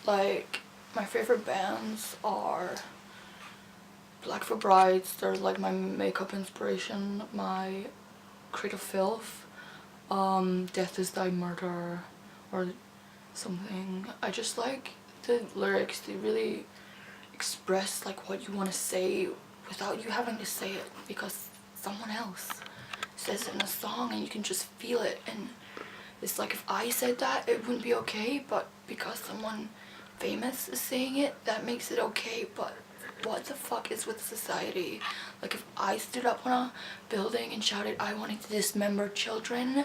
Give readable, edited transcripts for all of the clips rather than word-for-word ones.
Like, my favorite bands are Black for Brides, they're like my makeup inspiration, my Cradle Filth, Death is Thy Murder, or something. I just like the lyrics, they really express like what you want to say without you having to say it, because someone else says it in a song and you can just feel it. And it's like, if I said that, it wouldn't be okay, but because someone famous is saying it, that makes it okay. But what the fuck is with society? Like, if I stood up on a building and shouted I wanted to dismember children,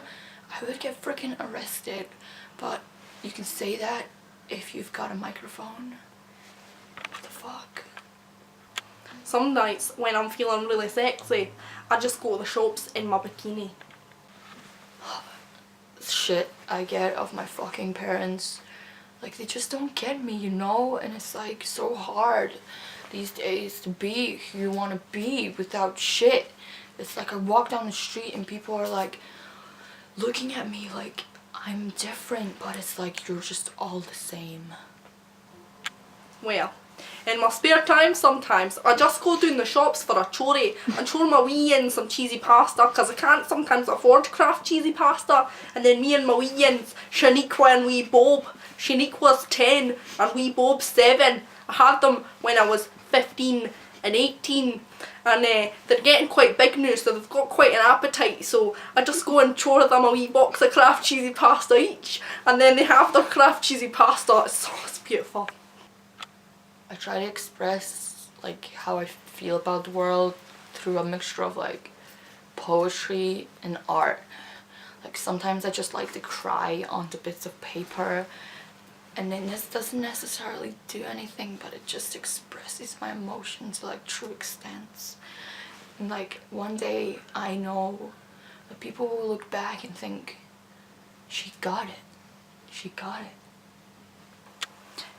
I would get freaking arrested. But you can say that if you've got a microphone. What the fuck? Some nights when I'm feeling really sexy, I just go to the shops in my bikini. Shit I get of my fucking parents, like, they just don't get me, you know. And it's like so hard these days to be who you want to be without shit. It's like I walk down the street and people are like looking at me like I'm different, but it's like you're just all the same. Well, in my spare time sometimes I just go down the shops for a chorrie and chore my wee in some cheesy pasta, because I can't sometimes afford craft cheesy pasta. And then me and my wee ins, Shaniqua and wee Bob. Shaniqua's 10 and wee Bob's 7. I had them when I was 15 and 18, and they're getting quite big now, so they've got quite an appetite, so I just go and chore them a wee box of craft cheesy pasta each, and then they have their craft cheesy pasta. It's beautiful. I try to express like how I feel about the world through a mixture of like poetry and art. Like, sometimes I just like to cry onto bits of paper, and then this doesn't necessarily do anything, but it just expresses my emotions to like true extents. And like, one day I know that people will look back and think, she got it, she got it.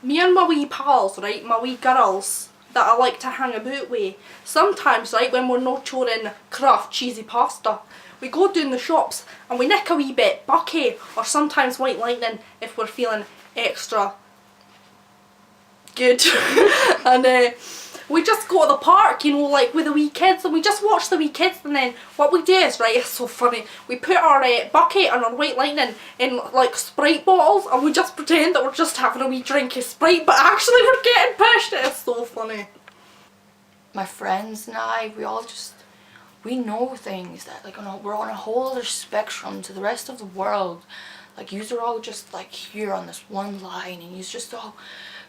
Me and my wee pals, right, my wee girls that I like to hang about with, sometimes, right, when we're not choring craft cheesy pasta, we go down the shops and we nick a wee bit bucky, or sometimes White Lightning if we're feeling extra good. And we just go to the park, you know, like with the wee kids, and we just watch the wee kids. And then what we do is, right, it's so funny, we put our bucket and our White Lightning in like Sprite bottles, and we just pretend that we're just having a wee drink of Sprite, but actually we're getting pushed. It's so funny. My friends and I, we know things that like, we're on a whole other spectrum to the rest of the world. Like, yous are all just like here on this one line, and yous just all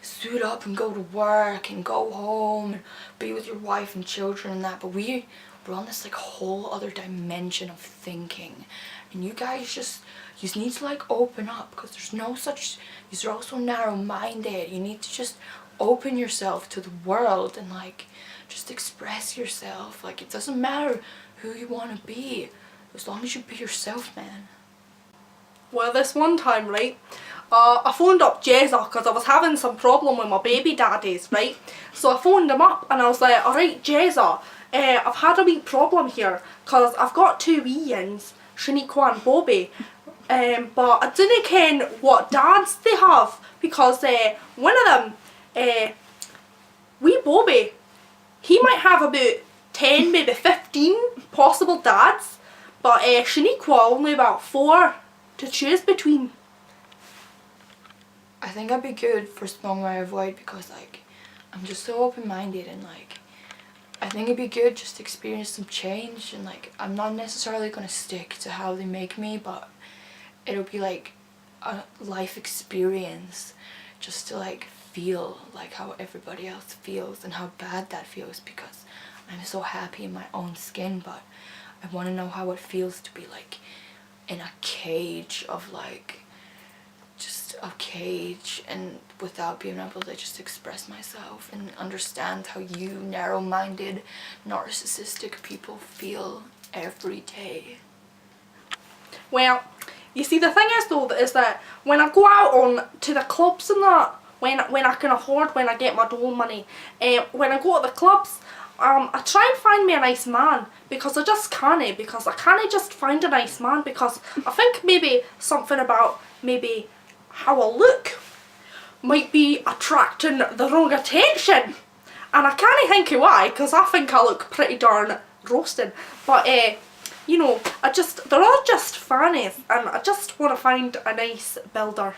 suit up and go to work and go home and be with your wife and children and that. But we're on this like whole other dimension of thinking, and you guys you need to like open up, because there's no such, you're all so narrow-minded. You need to just open yourself to the world and like just express yourself. Like, it doesn't matter who you want to be, as long as you be yourself, man. Well, this one time, right, I phoned up Jezza because I was having some problem with my baby daddies, right? So I phoned him up and I was like, alright Jezza, I've had a wee problem here, because I've got two wee yins, Shaniqua and Bobby, but I didn't ken what dads they have, because one of them, wee Bobby, he might have about 10, maybe 15 possible dads, but Shaniqua only about 4 to choose between. I think I'd be good for Snog Marry Avoid, because like, I'm just so open-minded, and like, I think it'd be good just to experience some change. And like, I'm not necessarily gonna stick to how they make me, but it'll be like a life experience just to like feel like how everybody else feels and how bad that feels, because I'm so happy in my own skin, but I want to know how it feels to be like in a cage of like, just a cage, and without being able to just express myself and understand how you narrow-minded, narcissistic people feel every day. Well, you see, the thing is though, is that when I go out on to the clubs and that, when I can afford, when I get my dole money, when I go to the clubs, I try and find me a nice man, because I just can't, because I can't just find a nice man, because I think maybe something about maybe how I look might be attracting the wrong attention. And I can't think of why, because I think I look pretty darn roasting. But, you know, they're all just fannies, and I just want to find a nice builder